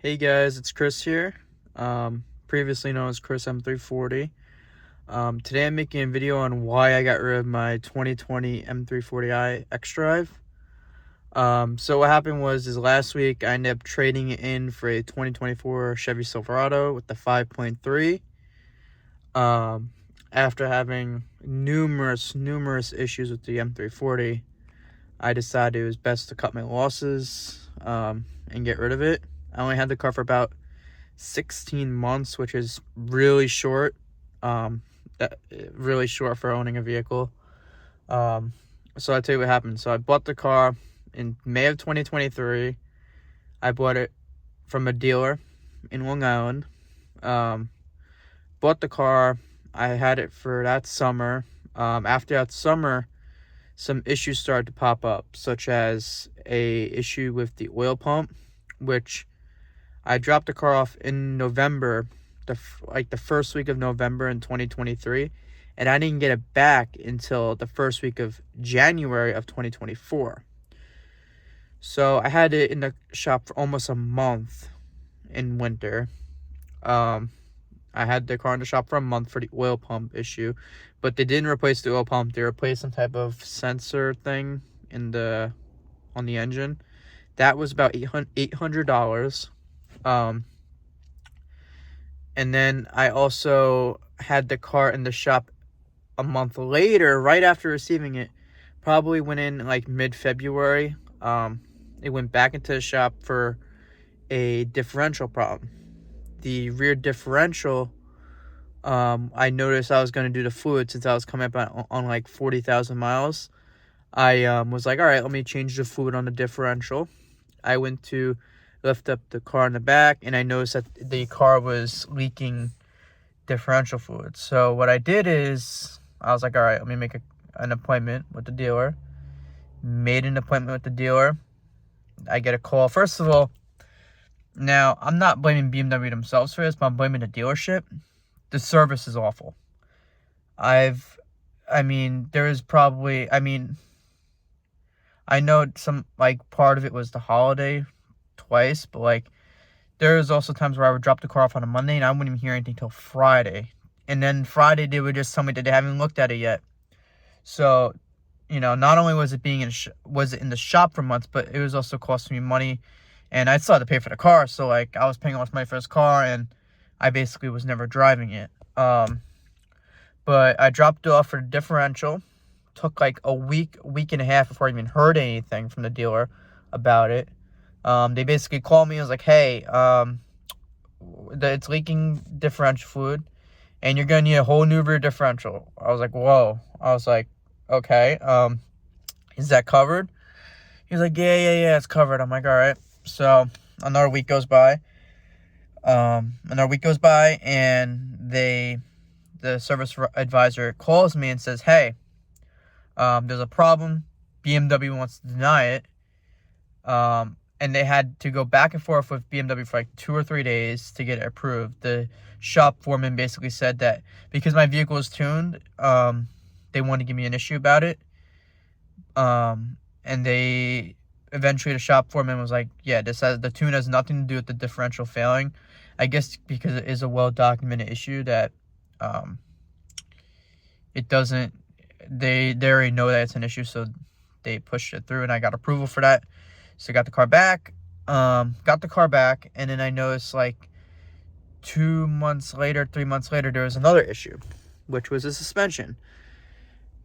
Hey guys, it's Chris here, previously known as Chris M340. Today I'm making a video on why I got rid of my 2020 M340i X-Drive. So what happened was last week I ended up trading it in for a 2024 Chevy Silverado with the 5.3. After having numerous issues with the M340, I decided it was best to cut my losses and get rid of it. I only had the car for about 16 months, which is really short. Really short for owning a vehicle. So I'll tell you what happened. So I bought the car in May of 2023. I bought it from a dealer in Long Island. Bought the car. I had it for that summer. After that summer, some issues started to pop up, such as a issue with the oil pump, which I dropped the car off in November, the first week of November in 2023, and I didn't get it back until the first week of January of 2024. So I had it in the shop for almost a month in winter. I had the car in the shop for a month for the oil pump issue, but they didn't replace the oil pump. They replaced some type of sensor thing on the engine. That was about $800. And then I also had the car in the shop a month later, right after receiving it. Probably went in like mid-February. It went back into the shop for a differential problem. The rear differential, I noticed I was going to do the fluid since I was coming up on like 40,000 miles. I was like, all right, let me change the fluid on the differential. I went to lift up the car in the back, and I noticed that the car was leaking differential fluid. So what I did is, I was like, all right, let me make an appointment with the dealer. Made an appointment with the dealer. I get a call. First of all, now, I'm not blaming BMW themselves for this, but I'm blaming the dealership. The service is awful. I know some, like, part of it was the holiday twice, but, like, there's also times where I would drop the car off on a Monday and I wouldn't even hear anything till Friday. And then Friday, they would just tell me that they haven't looked at it yet. So, not only was it was it in the shop for months, but it was also costing me money. And I still had to pay for the car. So, like, I was paying off my first car and I basically was never driving it. But I dropped it off for the differential. Took like a week and a half before I even heard anything from the dealer about it. They basically called me and was like, hey, it's leaking differential fluid and you're going to need a whole new rear differential. I was like, whoa. I was like, okay, is that covered? He was like, yeah, it's covered. I'm like, all right. So another week goes by. And the service advisor calls me and says, hey, there's a problem. BMW wants to deny it. And they had to go back and forth with BMW for like 2 or 3 days to get it approved. The shop foreman basically said that because my vehicle was tuned, they wanted to give me an issue about it. And eventually the shop foreman was like, yeah, the tune has nothing to do with the differential failing. I guess because it is a well-documented issue that it doesn't, they already know that it's an issue, so they pushed it through and I got approval for that. So I got the car back, and then I noticed like 3 months later, there was another issue, which was a suspension.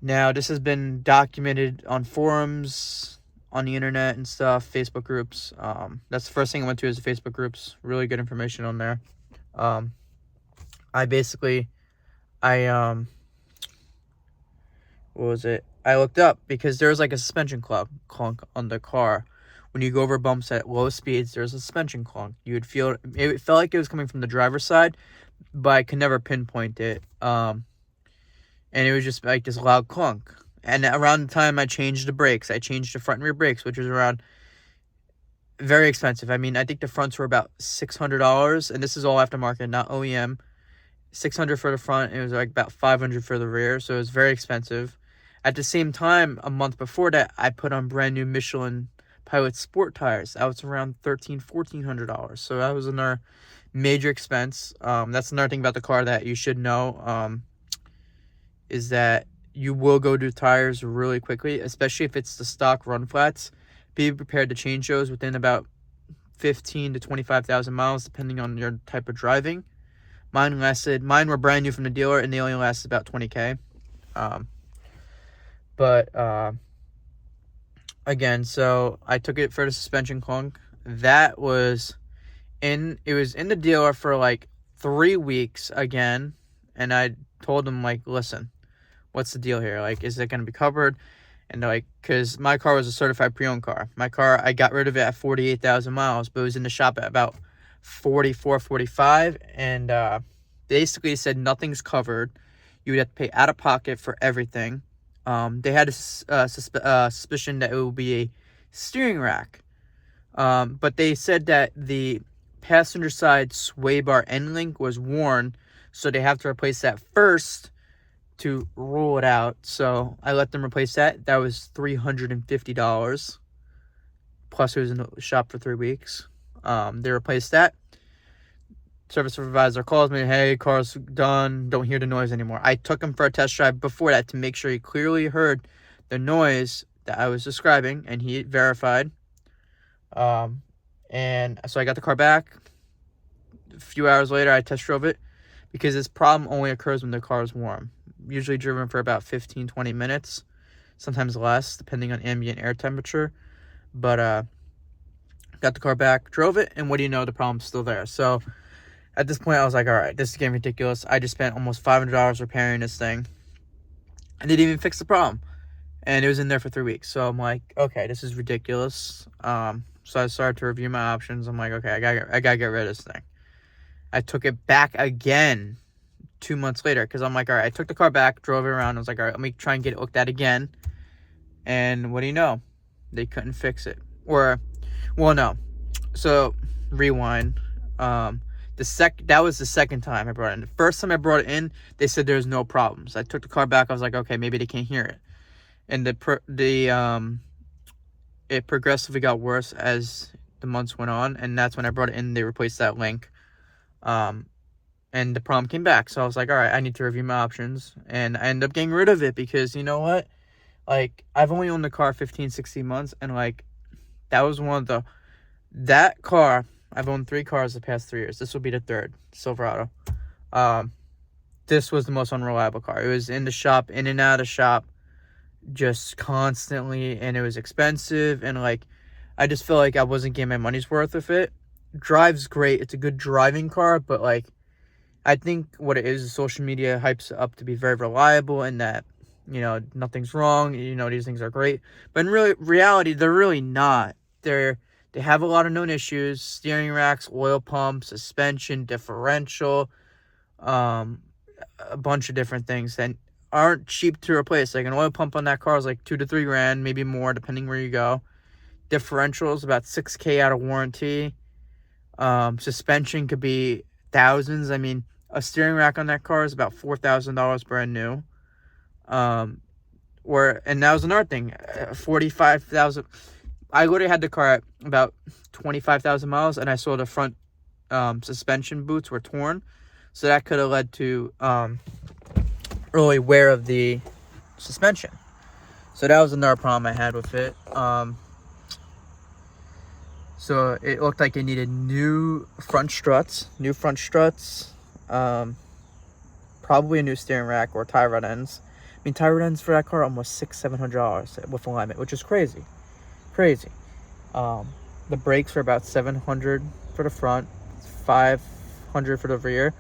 Now, this has been documented on forums, on the internet and stuff, Facebook groups. That's the first thing I went to is the Facebook groups. Really good information on there. I looked up because there was like a suspension clunk on the car. When you go over bumps at low speeds, there's a suspension clunk. You would feel it felt like it was coming from the driver's side, but I could never pinpoint it. And it was just like this loud clunk. And around the time I changed the brakes, I changed the front and rear brakes, which was around very expensive. I mean, I think the fronts were about $600, and this is all aftermarket, not OEM. $600 for the front, and it was like about $500 for the rear, so it was very expensive. At the same time, a month before that, I put on brand new Michelin Pilot Sport tires. That was around $1,300-$1,400. So that was another major expense. That's another thing about the car that you should know, is that you will go to tires really quickly, especially if it's the stock run flats. Be prepared to change those within about 15 to 25,000 miles, depending on your type of driving. Mine were brand new from the dealer, and they only lasted about 20K. Again, so I took it for the suspension clunk. It was in the dealer for like 3 weeks again, and I told them, like, listen, what's the deal here? Like, is it going to be covered? And they're like, because my car was a certified pre-owned car. My car, I got rid of it at 48,000 miles, but it was in the shop at about 44, 45, and basically said nothing's covered. You would have to pay out of pocket for everything. They had a suspicion that it would be a steering rack, but they said that the passenger side sway bar end link was worn, so they have to replace that first to rule it out. So I let them replace that. That was $350. Plus, it was in the shop for 3 weeks. They replaced that. Service supervisor calls me, hey, car's done, don't hear the noise anymore. I took him for a test drive before that to make sure he clearly heard the noise that I was describing, and he verified. And so I got the car back. A few hours later, I test drove it, because this problem only occurs when the car is warm. Usually driven for about 15-20 minutes, sometimes less, depending on ambient air temperature. But got the car back, drove it, and what do you know, the problem's still there. So at this point, I was like, all right, this is getting ridiculous. I just spent almost $500 repairing this thing, and they didn't even fix the problem. And it was in there for 3 weeks. So I'm like, okay, this is ridiculous. So I started to review my options. I'm like, okay, I gotta get rid of this thing. I took it back again 2 months later, because I'm like, all right, I took the car back, drove it around. I was like, all right, let me try and get it looked at again. And what do you know? They couldn't fix it. Well, no. So rewind. That was the second time I brought it in. The first time I brought it in, they said there was no problems. I took the car back. I was like, okay, maybe they can't hear it. And it progressively got worse as the months went on, and that's when I brought it in. They replaced that link, and the problem came back. So I was like, all right, I need to review my options, and I ended up getting rid of it, because you know what? Like, I've only owned the car 15, 16 months, and like, that was that car. I've owned 3 cars the past 3 years. This will be the third, Silverado. This was the most unreliable car. It was in the shop, in and out of the shop, just constantly, and it was expensive, and like, I just feel like I wasn't getting my money's worth with it. Drives great. It's a good driving car, but like, I think what it is social media hypes it up to be very reliable, and that, you know, nothing's wrong. You know, these things are great, but in reality, they're really not. They have a lot of known issues: steering racks, oil pump, suspension, differential, a bunch of different things that aren't cheap to replace. Like, an oil pump on that car is like $2 to $3 grand, maybe more, depending where you go. Differentials about $6K out of warranty. Suspension could be thousands. I mean, a steering rack on that car is about $4,000 brand new. And that was another thing, 45,000. I literally had the car at about 25,000 miles, and I saw the front suspension boots were torn, so that could have led to early wear of the suspension. So that was another problem I had with it. So it looked like it needed new front struts, probably a new steering rack or tie rod ends. I mean, tie rod ends for that car are almost $600-$700 with alignment, which is crazy. The brakes were about $700 for the front, $500 for the rear.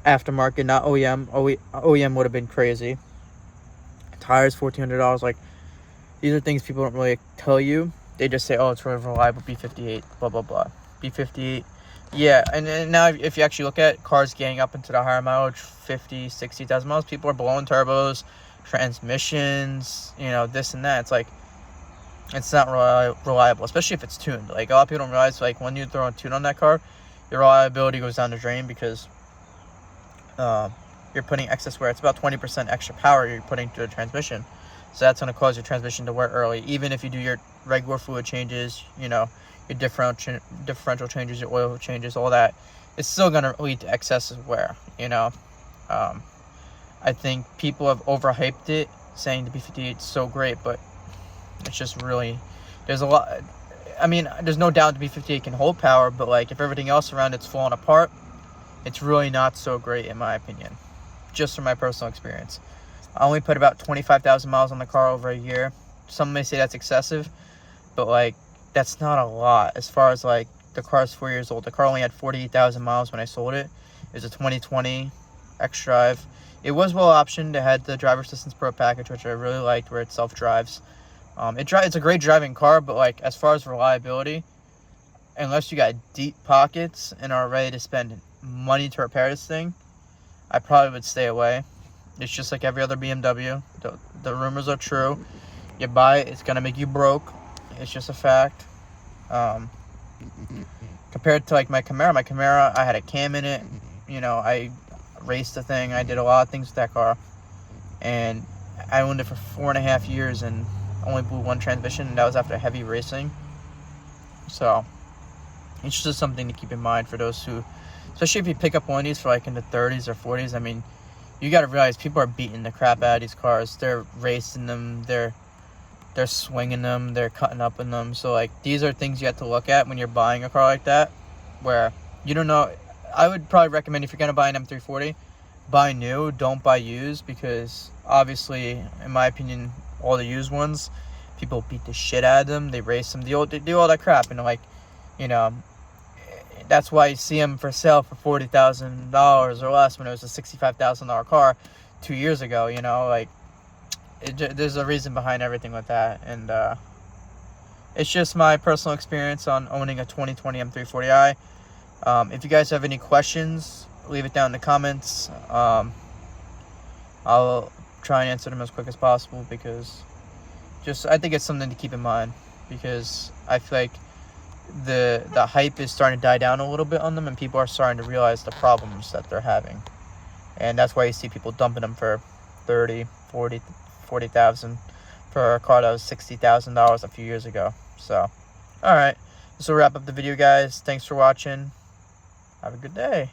Aftermarket, not OEM. OEM would have been crazy. Tires, $1,400. Like, these are things people don't really tell you. They just say, oh, it's really reliable, B58, blah, blah, blah. B58, yeah. And now if you actually look at cars getting up into the higher mileage, 50, 60,000 miles, people are blowing turbos, transmissions, you know, this and that. It's like, it's not reliable, especially if it's tuned. Like, a lot of people don't realize, like, when you throw a tune on that car, your reliability goes down the drain, because you're putting excess wear. It's about 20% extra power you're putting to the transmission. So that's going to cause your transmission to wear early, even if you do your regular fluid changes, you know, your differential changes, your oil changes, all that, it's still going to lead to excessive wear, you know. I think people have overhyped it, saying the B58 is so great, but it's just really, there's a lot. I mean, there's no doubt the B58 can hold power, but like if everything else around it's falling apart, it's really not so great in my opinion, just from my personal experience. I only put about 25,000 miles on the car over a year. Some may say that's excessive, but like that's not a lot as far as like the car's 4 years old. The car only had 48,000 miles when I sold it. It was a 2020 xDrive. It was well optioned. It had the Driver Assistance Pro package, which I really liked, where it self-drives. It's a great driving car, but like as far as reliability, unless you got deep pockets and are ready to spend money to repair this thing, I probably would stay away. It's just like every other BMW. The rumors are true. You buy it, it's gonna make you broke. It's just a fact. Compared to like my Camaro, I had a cam in it. You know, I raced the thing. I did a lot of things with that car, and I owned it for 4.5 years and only blew one transmission, and that was after heavy racing. So it's just something to keep in mind for those who, especially if you pick up one of these for like in the 30s or 40s. I mean, you got to realize people are beating the crap out of these cars. They're racing them. They're swinging them. They're cutting up in them. So like these are things you have to look at when you're buying a car like that, where you don't know. I would probably recommend, if you're gonna buy an M340, buy new. Don't buy used, because obviously, in my opinion, all the used ones, people beat the shit out of them. They race them. They do all that crap, and like, you know, that's why you see them for sale for $40,000 or less when it was a $65,000 car 2 years ago. You know, like there's a reason behind everything with that, and it's just my personal experience on owning a 2020 M340i. If you guys have any questions, leave it down in the comments. I'll try and answer them as quick as possible, because I think it's something to keep in mind, because I feel like the hype is starting to die down a little bit on them, and people are starting to realize the problems that they're having. And that's why you see people dumping them for 30, 40,000 for a car that was $60,000 a few years ago. So, alright. This will wrap up the video, guys. Thanks for watching. Have a good day.